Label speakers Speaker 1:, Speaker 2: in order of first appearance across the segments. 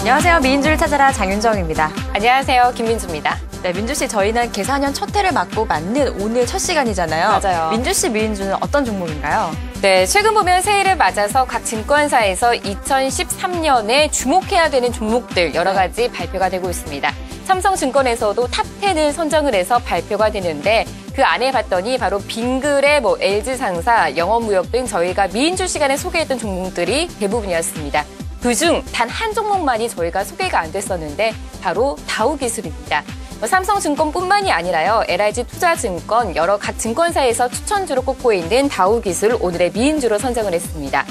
Speaker 1: 안녕하세요. 미인주를 찾아라 장윤정입니다.
Speaker 2: 안녕하세요. 김민주입니다.
Speaker 1: 네, 민주 씨, 저희는 계산년 첫 해를 맞고 맞는 오늘 첫 시간이잖아요.
Speaker 2: 맞아요.
Speaker 1: 민주 씨, 미인주는 어떤 종목인가요?
Speaker 2: 네, 최근 보면 새해를 맞아서 각 증권사에서 2013년에 주목해야 되는 종목들 여러 가지 발표가 되고 있습니다. 삼성증권에서도 탑10을 선정을 해서 발표가 되는데 그 안에 봤더니 바로 빙그레, LG상사, 영업무역 등 저희가 미인주 시간에 소개했던 종목들이 대부분이었습니다. 그중 단 한 종목만이 저희가 소개가 안 됐었는데 바로 다우기술입니다. 삼성증권뿐만이 아니라요, LIG투자증권 여러 각 증권사에서 추천주로 꼽고 있는 다우기술 오늘의 미인주로 선정을 했습니다.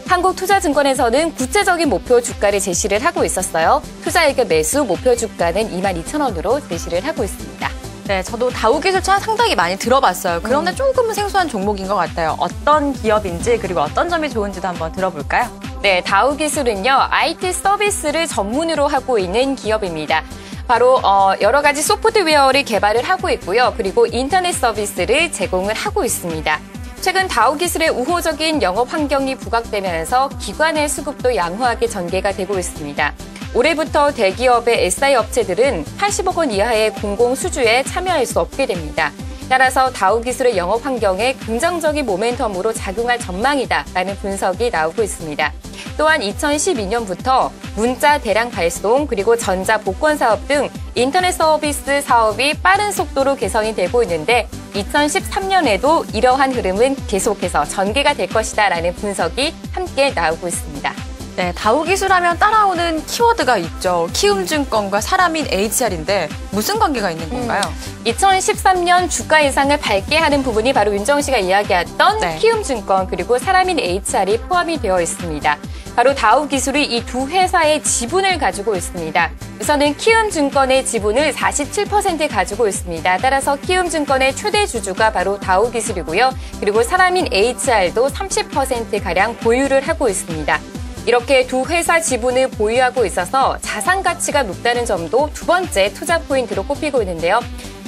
Speaker 2: 한국투자증권에서는 구체적인 목표 주가를 제시를 하고 있었어요. 투자액의 매수 목표 주가는 22,000원으로 제시를 하고 있습니다.
Speaker 1: 네, 저도 다우기술 상당히 많이 들어봤어요. 그런데 조금은 생소한 종목인 것 같아요. 어떤 기업인지 그리고 어떤 점이 좋은지도 한번 들어볼까요?
Speaker 2: 네, 다우기술은요, IT 서비스를 전문으로 하고 있는 기업입니다. 바로 여러 가지 소프트웨어를 개발을 하고 있고요. 그리고 인터넷 서비스를 제공을 하고 있습니다. 최근 다우기술의 우호적인 영업 환경이 부각되면서 기관의 수급도 양호하게 전개가 되고 있습니다. 올해부터 대기업의 SI 업체들은 80억 원 이하의 공공 수주에 참여할 수 없게 됩니다. 따라서 다우기술의 영업 환경에 긍정적인 모멘텀으로 작용할 전망이다라는 분석이 나오고 있습니다. 또한 2012년부터 문자 대량 발송 그리고 전자 복권 사업 등 인터넷 서비스 사업이 빠른 속도로 개선이 되고 있는데 2013년에도 이러한 흐름은 계속해서 전개가 될 것이다라는 분석이 함께 나오고 있습니다.
Speaker 1: 네, 다우기술하면 따라오는 키워드가 있죠. 키움증권과 사람인 HR인데 무슨 관계가 있는 건가요?
Speaker 2: 2013년 주가 인상을 밝게 하는 부분이 바로 윤정 씨가 이야기했던
Speaker 1: 네.
Speaker 2: 키움증권 그리고 사람인 HR이 포함이 되어 있습니다. 바로 다우기술이 이 두 회사의 지분을 가지고 있습니다. 우선은 키움증권의 지분을 47% 가지고 있습니다. 따라서 키움증권의 최대 주주가 바로 다우기술이고요. 그리고 사람인 HR도 30%가량 보유를 하고 있습니다. 이렇게 두 회사 지분을 보유하고 있어서 자산 가치가 높다는 점도 두 번째 투자 포인트로 꼽히고 있는데요.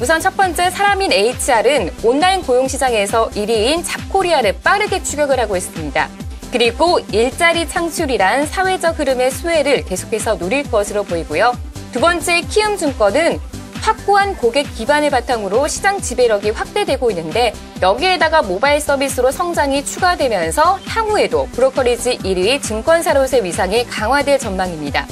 Speaker 2: 우선 첫 번째 사람인 HR은 온라인 고용 시장에서 1위인 잡코리아를 빠르게 추격을 하고 있습니다. 그리고 일자리 창출이란 사회적 흐름의 수혜를 계속해서 누릴 것으로 보이고요. 두 번째 키움증권은 확고한 고객 기반을 바탕으로 시장 지배력이 확대되고 있는데 여기에다가 모바일 서비스로 성장이 추가되면서 향후에도 브로커리지 1위 증권사로서의 위상이 강화될 전망입니다.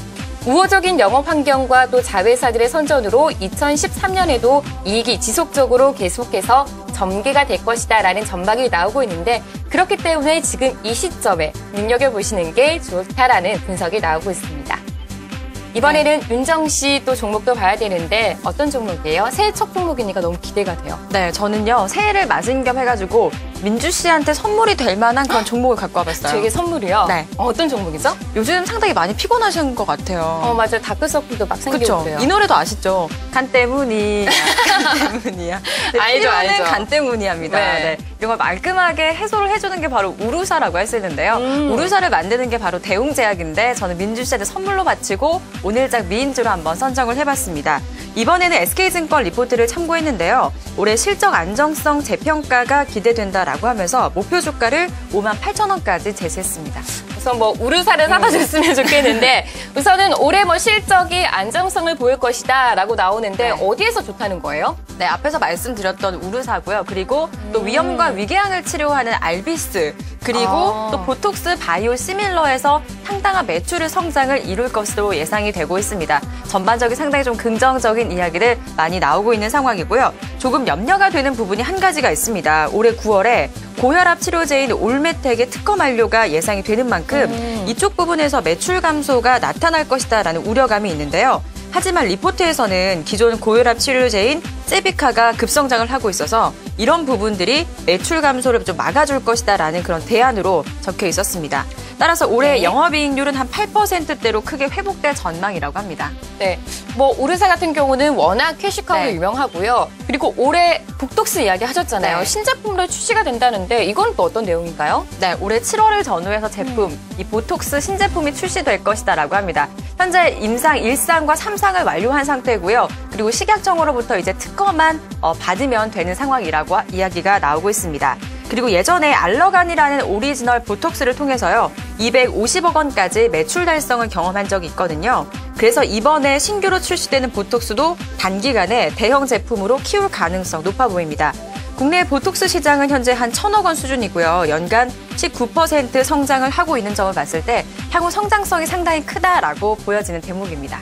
Speaker 2: 우호적인 영업 환경과 또 자회사들의 선전으로 2013년에도 이익이 지속적으로 계속해서 전개가 될 것이다라는 전망이 나오고 있는데 그렇기 때문에 지금 이 시점에 눈여겨보시는 게 좋다라는 분석이 나오고 있습니다. 이번에는 윤정 씨 또 종목도 봐야 되는데 어떤 종목이에요? 새해 첫 종목이니까 너무 기대가 돼요.
Speaker 1: 네, 저는요, 새해를 맞은 겸 해가지고 민주 씨한테 선물이 될 만한 그런 종목을 갖고 와봤어요.
Speaker 2: 저에게 선물이요?
Speaker 1: 네.
Speaker 2: 어떤 종목이죠?
Speaker 1: 요즘 상당히 많이 피곤하신 것 같아요.
Speaker 2: 맞아요. 다크서클도 막 생기고
Speaker 1: 그렇죠.
Speaker 2: 그래요.
Speaker 1: 이 노래도 아시죠? 간 때문이야. 간 때문이야. 네,
Speaker 2: 알죠,
Speaker 1: 피로는
Speaker 2: 알죠.
Speaker 1: 간 때문이합니다.
Speaker 2: 네.
Speaker 1: 네. 이런 걸 말끔하게 해소를 해주는 게 바로 우루사라고 할 수 있는데요. 우루사를 만드는 게 바로 대웅제약인데 저는 민주 씨한테 선물로 바치고 오늘작 미인주로 한번 선정을 해봤습니다. 이번에는 SK증권 리포트를 참고했는데요. 올해 실적 안정성 재평가가 기대된다라고 하면서 목표 주가를 58,000원까지 제시했습니다.
Speaker 2: 우선 우르사를 사다 줬으면 좋겠는데 우선은 올해 실적이 안정성을 보일 것이다 라고 나오는데
Speaker 1: 네.
Speaker 2: 어디에서 좋다는 거예요?
Speaker 1: 네, 앞에서 말씀드렸던 우르사고요. 그리고 또 위염과 위궤양을 치료하는 알비스, 그리고 또 보톡스 바이오 시밀러에서 상당한 매출의 성장을 이룰 것으로 예상이 되고 있습니다. 전반적인 상당히 좀 긍정적인 이야기들 많이 나오고 있는 상황이고요. 조금 염려가 되는 부분이 한 가지가 있습니다. 올해 9월에 고혈압 치료제인 올메텍의 특허 만료가 예상이 되는 만큼 이쪽 부분에서 매출 감소가 나타날 것이다라는 우려감이 있는데요. 하지만 리포트에서는 기존 고혈압 치료제인 세비카가 급성장을 하고 있어서 이런 부분들이 매출 감소를 좀 막아줄 것이다라는 그런 대안으로 적혀 있었습니다. 따라서 올해
Speaker 2: 네.
Speaker 1: 영업이익률은 한 8%대로 크게 회복될 전망이라고 합니다.
Speaker 2: 네, 우르사 같은 경우는 워낙 캐시카우로
Speaker 1: 네.
Speaker 2: 유명하고요. 그리고 올해 복톡스 이야기 하셨잖아요.
Speaker 1: 네.
Speaker 2: 신제품으로 출시가 된다는데 이건 또 어떤 내용인가요?
Speaker 1: 네, 올해 7월을 전후해서 제품, 이 보톡스 신제품이 출시될 것이다라고 합니다. 현재 임상 1상과 3상을 완료한 상태고요. 그리고 식약청으로부터 이제 특허만 받으면 되는 상황이라고 이야기가 나오고 있습니다. 그리고 예전에 알러간이라는 오리지널 보톡스를 통해서요, 250억 원까지 매출 달성을 경험한 적이 있거든요. 그래서 이번에 신규로 출시되는 보톡스도 단기간에 대형 제품으로 키울 가능성 높아 보입니다. 국내 보톡스 시장은 현재 한 1,000억 원 수준이고요. 연간 19% 성장을 하고 있는 점을 봤을 때 향후 성장성이 상당히 크다라고 보여지는 대목입니다.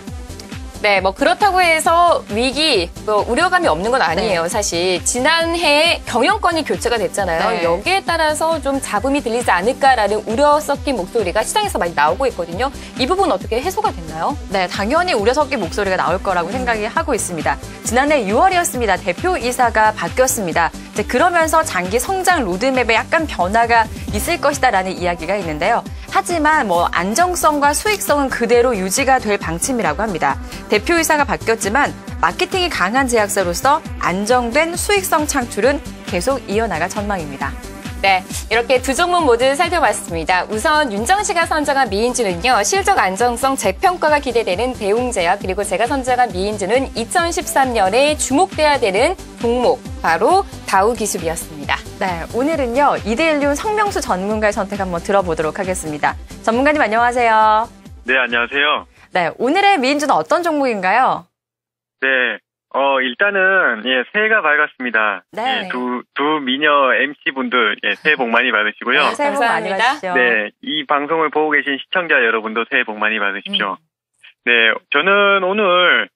Speaker 2: 네, 뭐 그렇다고 해서 위기, 우려감이 없는 건 아니에요.
Speaker 1: 네.
Speaker 2: 사실 지난해에 경영권이 교체가 됐잖아요.
Speaker 1: 네.
Speaker 2: 여기에 따라서 좀 잡음이 들리지 않을까라는 우려 섞인 목소리가 시장에서 많이 나오고 있거든요. 이 부분 어떻게 해소가 됐나요?
Speaker 1: 네, 당연히 우려 섞인 목소리가 나올 거라고 생각이 하고 있습니다. 지난해 6월이었습니다. 대표이사가 바뀌었습니다. 이제 그러면서 장기 성장 로드맵에 약간 변화가 있을 것이다라는 이야기가 있는데요. 하지만 안정성과 수익성은 그대로 유지가 될 방침이라고 합니다. 대표이사가 바뀌었지만 마케팅이 강한 제약사로서 안정된 수익성 창출은 계속 이어나갈 전망입니다.
Speaker 2: 네, 이렇게 두 종목 모두 살펴봤습니다. 우선 윤정 씨가 선정한 미인주는요, 실적 안정성 재평가가 기대되는 대웅제약, 그리고 제가 선정한 미인주는 2013년에 주목돼야 되는 종목, 바로 다우기술이었습니다.
Speaker 1: 네, 오늘은요, 이데일리온 성명수 전문가의 선택 한번 들어보도록 하겠습니다. 전문가님 안녕하세요.
Speaker 3: 네, 안녕하세요.
Speaker 1: 네, 오늘의 미인주는 어떤 종목인가요?
Speaker 3: 네, 일단은, 새해가 밝았습니다.
Speaker 1: 네.
Speaker 3: 예, 두 미녀 MC분들, 새해 복 많이 받으시고요.
Speaker 1: 네, 새해 복 많이
Speaker 2: 감사합니다.
Speaker 1: 받으시죠.
Speaker 3: 네, 이 방송을 보고 계신 시청자 여러분도 새해 복 많이 받으십시오. 네, 저는 오늘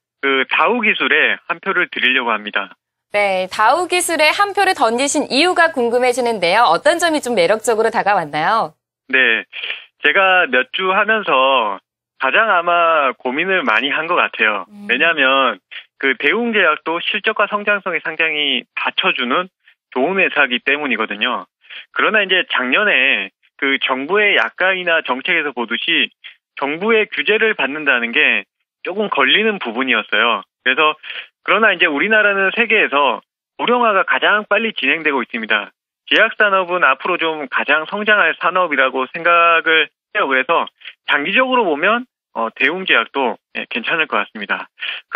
Speaker 3: 다우기술에 한 표를 드리려고 합니다.
Speaker 2: 네, 다우기술에 한 표를 던지신 이유가 궁금해지는데요. 어떤 점이 좀 매력적으로 다가왔나요?
Speaker 3: 네, 제가 몇 주 하면서 가장 아마 고민을 많이 한 것 같아요. 왜냐하면 대웅제약도 실적과 성장성이 상당히 받쳐주는 좋은 회사이기 때문이거든요. 그러나 이제 작년에 정부의 약간이나 정책에서 보듯이 정부의 규제를 받는다는 게 조금 걸리는 부분이었어요. 그래서 그러나 이제 우리나라는 세계에서 고령화가 가장 빨리 진행되고 있습니다. 제약산업은 앞으로 좀 가장 성장할 산업이라고 생각을 해요. 그래서 장기적으로 보면 대웅제약도 괜찮을 것 같습니다.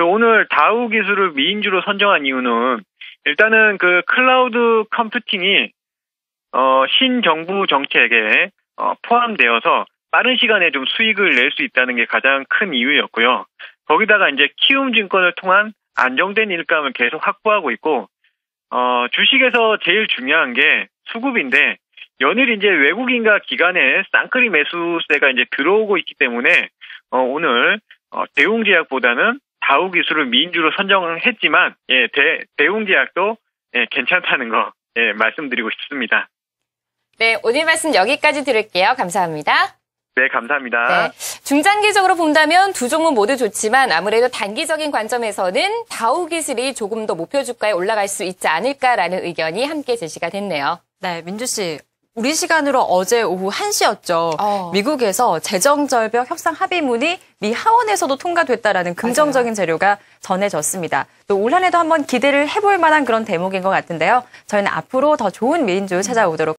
Speaker 3: 오늘 다우기술을 미인주로 선정한 이유는 일단은 클라우드 컴퓨팅이 신정부 정책에 포함되어서 빠른 시간에 좀 수익을 낼 수 있다는 게 가장 큰 이유였고요. 거기다가 이제 키움증권을 통한 안정된 일감을 계속 확보하고 있고, 주식에서 제일 중요한 게 수급인데, 연일 이제 외국인과 기관의 쌍끌이 매수세가 이제 들어오고 있기 때문에, 오늘, 대웅제약보다는 다우기술을 미인주로 선정했지만, 대웅제약도, 괜찮다는 거, 말씀드리고 싶습니다.
Speaker 2: 네, 오늘 말씀 여기까지 들을게요. 감사합니다.
Speaker 3: 네, 감사합니다.
Speaker 2: 네, 중장기적으로 본다면 두 종목 모두 좋지만 아무래도 단기적인 관점에서는 다우기술이 조금 더 목표 주가에 올라갈 수 있지 않을까라는 의견이 함께 제시가 됐네요.
Speaker 1: 네, 민주 씨. 우리 시간으로 어제 오후 1시였죠. 미국에서 재정절벽 협상 합의문이 미 하원에서도 통과됐다라는 긍정적인 재료가 전해졌습니다. 또 올 한 해도 한번 기대를 해볼 만한 그런 대목인 것 같은데요. 저희는 앞으로 더 좋은 미인주 찾아오도록